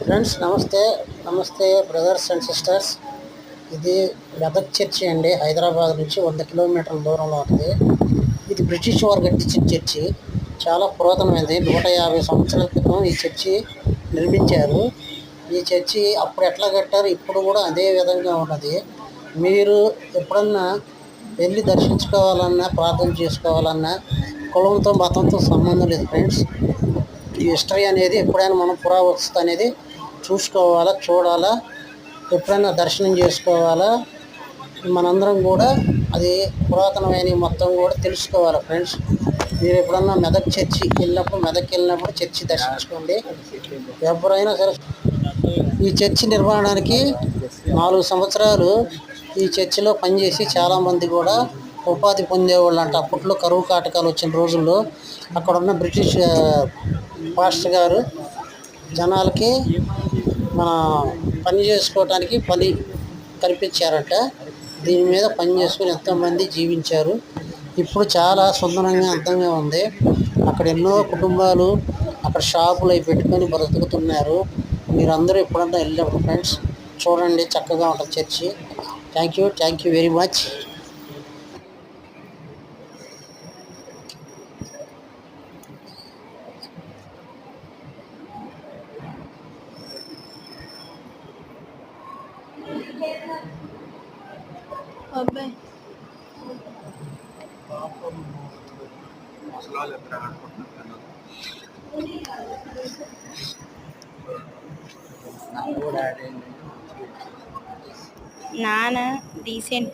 Friends నమస్తే. నమస్తే brothers and sisters. ఇది మెదక్ చర్చి అండి. హైదరాబాద్ నుంచి 100 కిలోమీటర్ల దూరంలో ఉంది. ఇది బ్రిటిష్ వారు కట్టించిన చర్చి. చాలా పురాతనమైనది. 150 సంవత్సరాల క్రితం ఈ చర్చి నిర్మించారు. ఈ చర్చి అప్పుడు ఎట్లా కట్టారు, ఇప్పుడు కూడా అదే విధంగా ఉన్నది. మీరు ఎప్పుడన్నా వెళ్ళి దర్శించుకోవాలన్నా, ప్రార్థన చేసుకోవాలన్నా కులంతో మతంతో సంబంధం లేదు ఫ్రెండ్స్. ఈ హిస్టరీ అనేది ఎప్పుడైనా మనం పురావస్తు అనేది చూసుకోవాలా, చూడాలా, ఎప్పుడైనా దర్శనం చేసుకోవాలా. మనందరం కూడా అది పురాతనమైన మొత్తం కూడా తెలుసుకోవాలి ఫ్రెండ్స్. మీరు ఎప్పుడన్నా మెదక్ వెళ్ళినప్పుడు చర్చి దర్శించుకోండి. ఎవరైనా సరే. ఈ చర్చి నిర్మాణానికి 4 సంవత్సరాలు ఈ చర్చిలో పనిచేసి చాలామంది కూడా ఉపాధి పొందేవాళ్ళు అంట. అప్పట్లో కరువు కాటకాలు వచ్చిన రోజుల్లో అక్కడ ఉన్న బ్రిటిష్ పాస్టర్ గారు జనాలకి మన పని చేసుకోవటానికి పని కల్పించారట. దీని మీద పని చేసుకుని ఎంతోమంది జీవించారు. ఇప్పుడు చాలా సుందరంగా అందంగా ఉంది. అక్కడ ఎన్నో కుటుంబాలు అక్కడ షాపులు అవి పెట్టుకొని బ్రతుకుతున్నారు. మీరందరూ ఎప్పుడన్నా వెళ్ళినప్పుడు ఫ్రెండ్స్ చూడండి, చక్కగా ఉంటుంది church. Thank you very much. నాన్న డీసెంట్